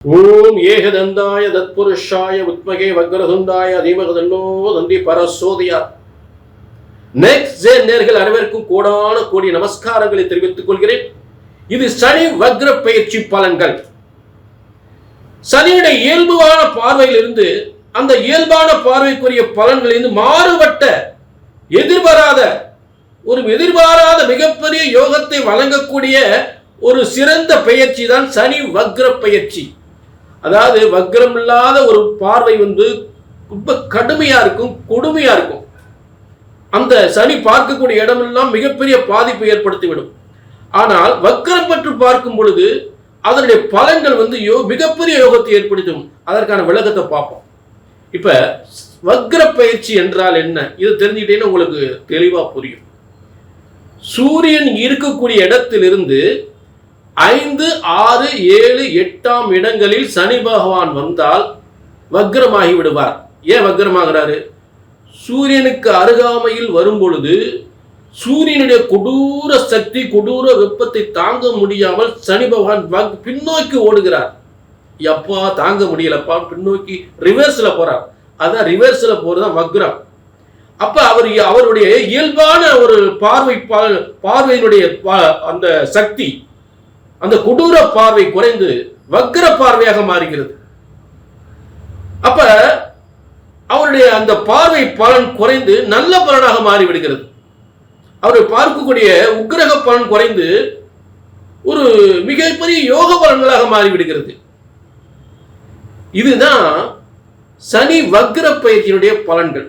ஓம் ஏகதந்தாய தத்புருஷாய வித்மகே வக்ரதுண்டாய தீமகி தன்னோ தந்தி பரசோதியார். நெக்ஸ்ட் ஜே நேர்கள் அனைவருக்கும் கோடான கோடி நமஸ்காரங்களை தெரிவித்துக் கொள்கிறேன். இது சனி வக்ர பயிற்சி பலன்கள். சனியுடைய இயல்பான பார்வையிலிருந்து அந்த இயல்பான பார்வைக்குரிய பலன்களிலிருந்து மாறுபட்ட எதிர்பாராத மிகப்பெரிய யோகத்தை வழங்கக்கூடிய ஒரு சிறந்த பயிற்சி தான் சனி வக்ர பயிற்சி. அதாவது வக்ரம் இல்லாத ஒரு பார்வை ரொம்ப கடுமையா இருக்கும், கொடுமையா இருக்கும். அந்த சனி பார்க்கக்கூடிய இடமெல்லாம் மிகப்பெரிய பாதிப்பை ஏற்படுத்திவிடும். ஆனால் வக்ரம் பற்றி பார்க்கும் பொழுது அதனுடைய பலன்கள் மிகப்பெரிய யோகத்தை ஏற்படுத்தும். அதற்கான விளக்கத்தை பார்ப்போம். இப்ப வக்ர பயிற்சி என்றால் என்ன, இது தெரிஞ்சுக்கிட்டீங்கன்னா உங்களுக்கு தெளிவா புரியும். சூரியன் இருக்கக்கூடிய இடத்திலிருந்து 5, 6, 7, 8ஆம் இடங்களில் சனி பகவான் வந்தால் வக்ரமாகி விடுவார். ஏன் வக்ரமாகிறாரு? சூரியனுக்கு அருகாமையில் வரும் பொழுது சூரியனுடைய கொடூர சக்தி, கொடூர வெப்பத்தை தாங்க முடியாமல் சனி பகவான் பின்னோக்கி ஓடுகிறார். எப்பா தாங்க முடியலப்பா, பின்னோக்கி ரிவர்ஸ்ல போறார். அதான் ரிவர்ஸ்ல போறதுதான் வக்ரம். அப்ப அவருடைய இயல்பான ஒரு பார்வையினுடைய அந்த சக்தி, அந்த கொடூர பார்வை குறைந்து வக்ர பார்வையாக மாறுகிறது. அப்ப அவருடைய அந்த பார்வை பலன் குறைந்து நல்ல பலனாக மாறிவிடுகிறது. அவரை பார்க்கக்கூடிய உக்கிரக பலன் குறைந்து ஒரு மிகப்பெரிய யோக பலன்களாக மாறிவிடுகிறது. இதுதான் சனி வக்ர பயிற்சியினுடைய பலன்கள்.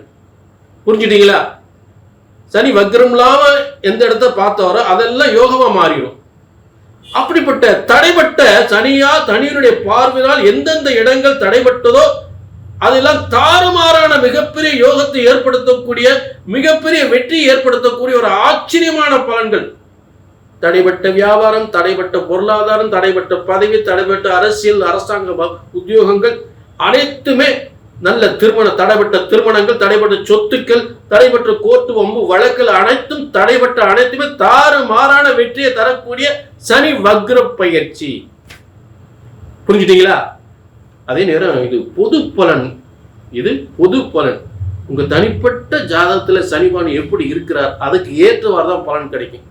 புரிஞ்சுட்டீங்களா? சனி வக்ரம் இல்லாம எந்த இடத்த பார்த்தவரோ அதெல்லாம் யோகமா மாறிடும். அப்படிப்பட்ட தடைப்பட்ட சனியினுடைய பார்வையினால் எந்தெந்த இடங்கள் தடைப்பட்டதோ அதெல்லாம் தாறுமாறான மிகப்பெரிய யோகத்தை ஏற்படுத்தக்கூடிய, மிகப்பெரிய வெற்றியை ஏற்படுத்தக்கூடிய ஒரு ஆச்சரியமான பலன்கள். தடைப்பட்ட வியாபாரம், தடைப்பட்ட பொருளாதாரம், தடைப்பட்ட பதவி, தடைப்பட்ட அரசியல், அரசாங்க உத்தியோகங்கள் அனைத்துமே நல்ல தடைப்பட்ட திருமணங்கள், தடைப்பட்ட சொத்துக்கள், தடைப்பட்ட கோர்ட்டு வம்பு வழக்குகள் அனைத்தும் தடைப்பட்ட அனைத்துமே தாறுமாறான வெற்றியை தரக்கூடிய சனி வக்ர பயிற்சி. புரிஞ்சுட்டீங்களா? அதே நேரம் இது பொது பலன். உங்க தனிப்பட்ட ஜாதகத்துல சனிபான் எப்படி இருக்கிறார் அதுக்கு ஏற்றவாறு தான் பலன் கிடைக்கும்.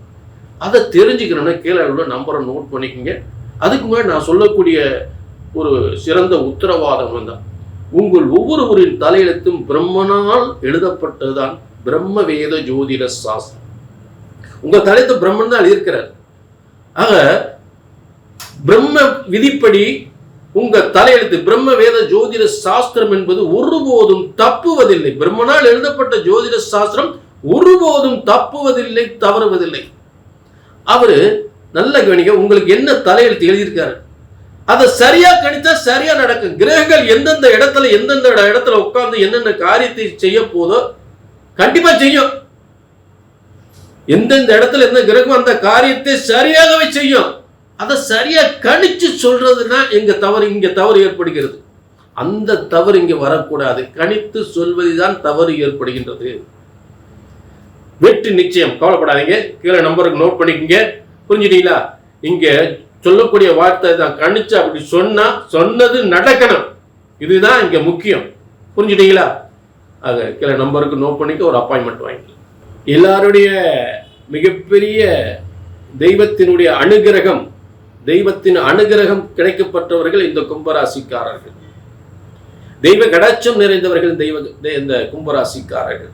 அதை தெரிஞ்சுக்கணும்னா கீழே உள்ள நம்பரை நோட் பண்ணிக்கோங்க. அதுக்கு முன்னாடி நான் சொல்லக்கூடிய ஒரு சிறந்த உத்தரவாதம் தான், உங்கள் ஒவ்வொருவரின் தலையெழுத்தும் பிரம்மனால் எழுதப்பட்டதுதான் பிரம்ம வேத ஜோதிட சாஸ்திரம். உங்க தலையெழுத்து பிரம்மன் தான் எழுதியிருக்கிறார். ஆக பிரம்ம விதிப்படி உங்க தலையெழுத்து பிரம்ம வேத ஜோதிட சாஸ்திரம் என்பது ஒருபோதும் தப்புவதில்லை. பிரம்மனால் எழுதப்பட்ட ஜோதிட சாஸ்திரம் ஒருபோதும் தப்புவதில்லை, தவறுவதில்லை. அவரு நல்ல கவனிக்க, உங்களுக்கு என்ன தலையெழுத்து எழுதியிருக்காரு அதை சரியா கணித்தா சரியா நடக்கும். கிரகங்கள் எந்தெந்த இடத்துல உட்கார்ந்து என்னென்ன காரியத்தை செய்ய போதோ கண்டிப்பா செய்யும். எந்தெந்த இடத்துல எந்த கிரகம் அந்த காரியத்தை சரியாகவே செய்யும். அதை சரியா கணிச்சு சொல்றதுன்னா இங்க தவறு ஏற்படுகிறது. அந்த தவறு இங்க வரக்கூடாது. கணித்து சொல்வதுதான் தவறு ஏற்படுகின்றது. வெற்றி நிச்சயம், கவலைப்படாதீங்க. கீழே நம்பருக்கு நோட் பண்ணிக்கங்க. புரிஞ்சுட்டீங்களா? இங்க சொல்லக்கூடிய வார்த்தை தான், கணிச்சு அப்படி சொன்னது நடக்கணும். இதுதான் இங்க முக்கியம். புரிஞ்சுட்டீங்களா? ஆக கீழே நம்பருக்கு நோட் பண்ணிக்க, ஒரு அப்பாயின்மெண்ட் வாங்கி. எல்லாருடைய மிகப்பெரிய தெய்வத்தின் அனுகிரகம் கிடைக்கப்பட்டவர்கள் இந்த கும்பராசிக்காரர்கள். தெய்வ கடாட்சம் நிறைந்தவர்கள் இந்த கும்பராசிக்காரர்கள்.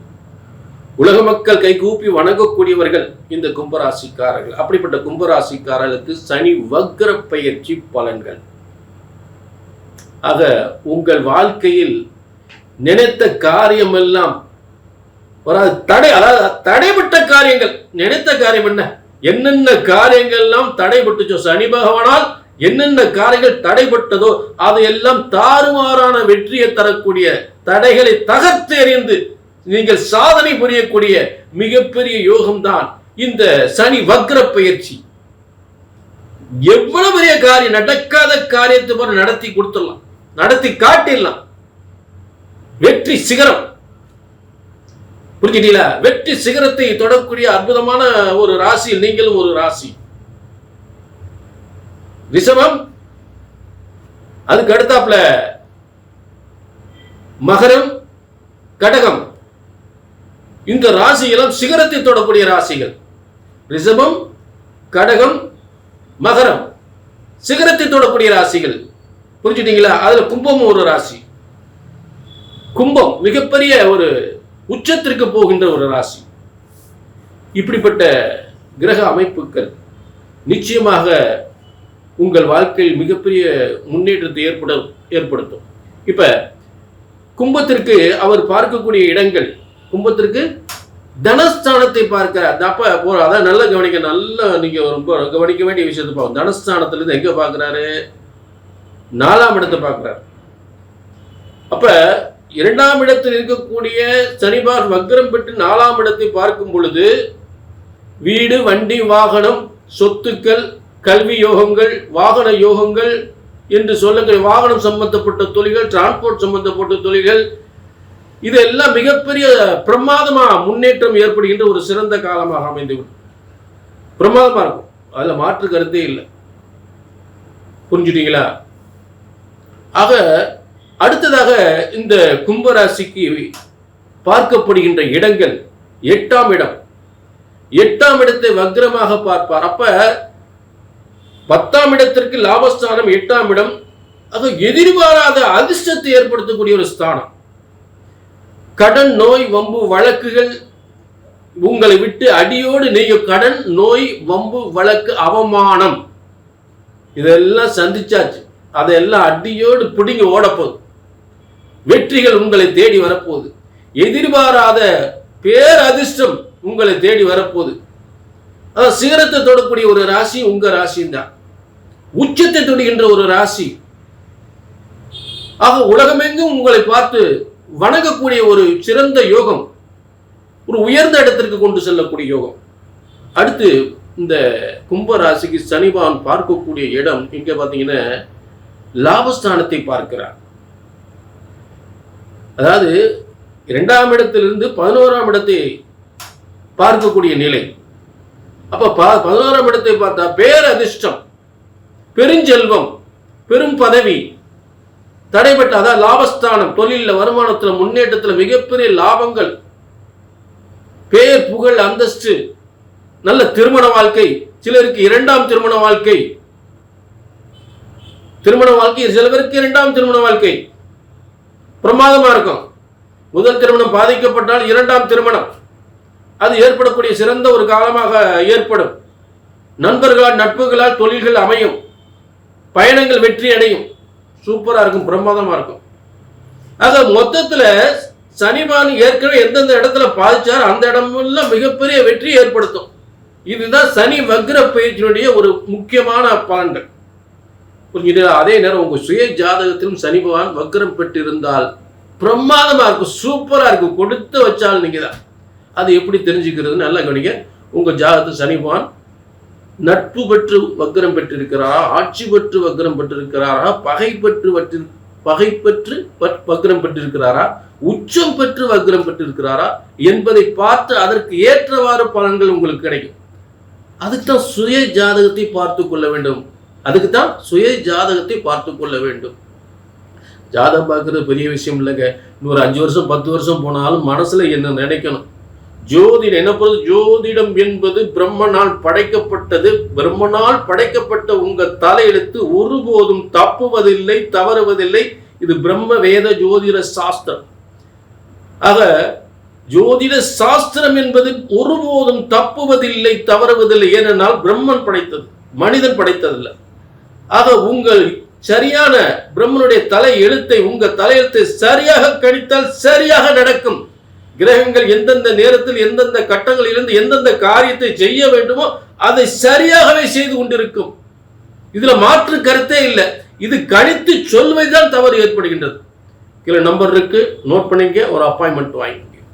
உலக மக்கள் கைகூப்பி வணங்கக்கூடியவர்கள் இந்த கும்பராசிக்காரர்கள். அப்படிப்பட்ட கும்பராசிக்காரர்களுக்கு சனி வக்ர பயிற்சி பலன்கள். ஆக உங்கள் வாழ்க்கையில் நினைத்த காரியம் எல்லாம் தடைப்பட்ட காரியங்கள், நினைத்த காரியம் என்னென்ன காரியங்கள் எல்லாம் தடைபட்டுச்சோ, சனி பகவானால் என்னென்ன காரியங்கள் தடைபட்டதோ அதையெல்லாம் தாறுமாறான வெற்றியை தரக்கூடிய, தடைகளை தகர்த்து எறிந்து நீங்கள் சாதனை புரியக்கூடிய மிகப்பெரிய யோகம்தான் இந்த சனி வக்ர பயிற்சி. எவ்வளவு பெரிய காரியம், நடக்காத காரியத்தை போல நடத்தி கொடுத்துடலாம், நடத்தி காட்டிடலாம். வெற்றி சிகரம். புரிஞ்சுட்டீங்களா? வெற்றி சிகரத்தை தொடக்கூடிய அற்புதமான ஒரு ராசியில் நீங்களும் ஒரு ராசி. ரிஷபம் அதுக்கு அடுத்தாப்புல மகரம், கடகம். இந்த ராசிகளும் சிகரத்தை தொடக்கூடிய ராசிகள். ரிஷபம், கடகம், மகரம் சிகரத்தை தொடக்கூடிய ராசிகள். புரிஞ்சுட்டீங்களா? அதுல கும்பம் ஒரு ராசி. கும்பம் மிகப்பெரிய ஒரு உச்சத்திற்கு போகின்ற ஒரு ராசி. இப்படிப்பட்ட கிரக அமைப்புகள் நிச்சயமாக உங்கள் வாழ்க்கையில் மிகப்பெரிய முன்னேற்றத்தை ஏற்படுத்தும். இப்ப கும்பத்திற்கு அவர் பார்க்கக்கூடிய இடங்கள், கும்பத்திற்கு தனஸ்தானத்தை பார்க்கிறார். அப்ப அதான் நல்ல கவனிக்க, நல்ல நீங்க ரொம்ப கவனிக்க வேண்டிய விஷயத்தை பார்க்கணும். தனஸ்தானத்துல இருந்து எங்க பார்க்கிறாரு? 4ஆம் இடத்தை பார்க்கிறார். அப்ப 2ஆம் இடத்தில் இருக்கக்கூடிய சனிபார் வக்ரம் பெற்று 4ஆம் இடத்தை பார்க்கும் பொழுது வீடு, வண்டி, வாகனம், சொத்துக்கள், கல்வி யோகங்கள், வாகன யோகங்கள் என்று சொல்லுங்கள். வாகனம் சம்பந்தப்பட்ட தொழில்கள், டிரான்ஸ்போர்ட் சம்பந்தப்பட்ட தொழில்கள், இதெல்லாம் மிகப்பெரிய பிரமாதமா முன்னேற்றம் ஏற்படுகின்ற ஒரு சிறந்த காலமாக அமைந்துவிடும். பிரமாதமா இருக்கும், அதுல மாற்று கருத்தே இல்லை. புரிஞ்சுட்டீங்களா? ஆக அடுத்ததாக இந்த கும்பராசிக்கு பார்க்கப்படுகின்ற இடங்கள் 8ஆம் இடம். 8ஆம் இடத்தை வக்ரமாக பார்ப்பார். அப்ப 10ஆம் இடத்திற்கு லாபஸ்தானம் 8ஆம் இடம். அது எதிர்பாராத அதிர்ஷ்டத்தை ஏற்படுத்தக்கூடிய ஒரு ஸ்தானம். கடன், நோய், வம்பு, வழக்குகள் உங்களை விட்டு அடியோடு நீங்க கடன், நோய், வம்பு, வழக்கு, அவமானம் இதெல்லாம் சந்திச்சாச்சு. அதெல்லாம் அடியோடு பிடிங்க ஓடப்போகுது. வெற்றிகள் உங்களை தேடி வரப்போகுது. எதிர்பாராத பேரதிர்ஷ்டம் உங்களை தேடி வரப்போகுது. அதான் சிகரத்தை தொடக்கூடிய ஒரு ராசி உங்க ராசியும் தான். உச்சத்தை தொடுகின்ற ஒரு ராசி. ஆக உலகமெங்கும் உங்களை பார்த்து வணங்கக்கூடிய ஒரு சிறந்த யோகம், ஒரு உயர்ந்த இடத்திற்கு கொண்டு செல்லக்கூடிய யோகம். அடுத்து இந்த கும்ப ராசிக்கு சனிபான் பார்க்கக்கூடிய இடம் இங்க பாத்தீங்கன்னா லாபஸ்தானத்தை பார்க்கிறார். அதாவது 2ஆம் இடத்திலிருந்து 11ஆம் இடத்தை பார்க்கக்கூடிய நிலை. அப்ப 11ஆம் இடத்தை பார்த்தா பேரதிர்ஷ்டம், பெருஞ்செல்வம், பெரும் பதவி, தடைபட்ட அதாவது லாபஸ்தானம், தொழில, வருமானத்துல, முன்னேற்றத்துல மிகப்பெரிய லாபங்கள், பேர், புகழ், அந்தஸ்து, நல்ல திருமண வாழ்க்கை. சிலருக்கு 2ஆம் திருமண வாழ்க்கை, சில பேருக்கு 2ஆம் திருமண வாழ்க்கை பிரமாதமா இருக்கும். முதல் திருமணம் பாதிக்கப்பட்டால் 2ஆம் திருமணம் அது ஏற்படக்கூடிய சிறந்த ஒரு காலமாக ஏற்படும். நண்பர்களால், நட்புகளால் தொழில்கள் அமையும், பயணங்கள் வெற்றி அடையும். சூப்பரா இருக்கும், பிரமாதமா இருக்கும். ஆக மொத்தத்துல சனிபான் ஏற்கனவே எந்தெந்த இடத்துல பாதிச்சார் அந்த இடமெல்லாம் மிகப்பெரிய வெற்றி ஏற்படுத்தும். இதுதான் சனி வக்ர பயிற்சியினுடைய ஒரு முக்கியமான பலன்கள். புரிஞ்சுட்டு அதே நேரம் உங்க சுய ஜாதகத்திலும் சனி பகவான் வக்ரம் பெற்றிருந்தால் பிரமாதமா இருக்கும், சூப்பரா இருக்கும். கொடுத்து வச்சால் நீங்க தான். அது எப்படி தெரிஞ்சுக்கிறது? நல்லா கவனிங்க. உங்க ஜாதகத்தில் சனி பகவான் நட்பு பெற்று வக்ரம் பெற்றிருக்கிறாரா, ஆட்சி பெற்று வக்ரம் பெற்றிருக்கிறாரா, பகை பெற்று வக்ரம் பெற்றிருக்கிறாரா, உச்சம் பெற்று வக்ரம் பெற்றிருக்கிறாரா என்பதை பார்த்து அதற்கு ஏற்றவாறு பலன்கள் உங்களுக்கு கிடைக்கும். அதுக்குத்தான் சுய ஜாதகத்தை பார்த்து கொள்ள வேண்டும். ஜாதகம் பார்க்கறது பெரிய விஷயம் இல்லைங்க. இன்னொரு 5 வருஷம் 10 வருஷம் போனாலும் மனசுல என்ன நினைக்கணும்? ஜோதிடம் என்ன பொறுத்து ஜோதிடம் என்பது பிரம்மனால் படைக்கப்பட்டது. பிரம்மனால் படைக்கப்பட்ட உங்க தலையெழுத்து ஒருபோதும் தப்புவதில்லை, தவறுவதில்லை. இது பிரம்ம வேத ஜோதிட சாஸ்திரம். ஆக ஜோதிட சாஸ்திரம் என்பது ஒருபோதும் தப்புவதில்லை, தவறுவதில்லை. ஏனென்றால் பிரம்மன் படைத்தது, மனிதன் படைத்ததில்லை. ஆக உங்கள் சரியான பிரம்மனுடைய தலை எழுத்தை, உங்க தலையெழுத்தை சரியாக கணித்தால் சரியாக நடக்கும். கிரகங்கள் எந்தெந்த நேரத்தில் எந்தெந்த கட்டங்களில் இருந்து எந்தெந்த காரியத்தை செய்ய வேண்டுமோ அதை சரியாகவே செய்து கொண்டிருக்கும். இதுல மாற்று கருத்தே இல்லை. இது கணித்து சொல்வதுதான் தவறு ஏற்படுகின்றது. கீழே நம்பர் இருக்கு, நோட் பண்ணிக்க, ஒரு அப்பாயின்மெண்ட் வாங்கி.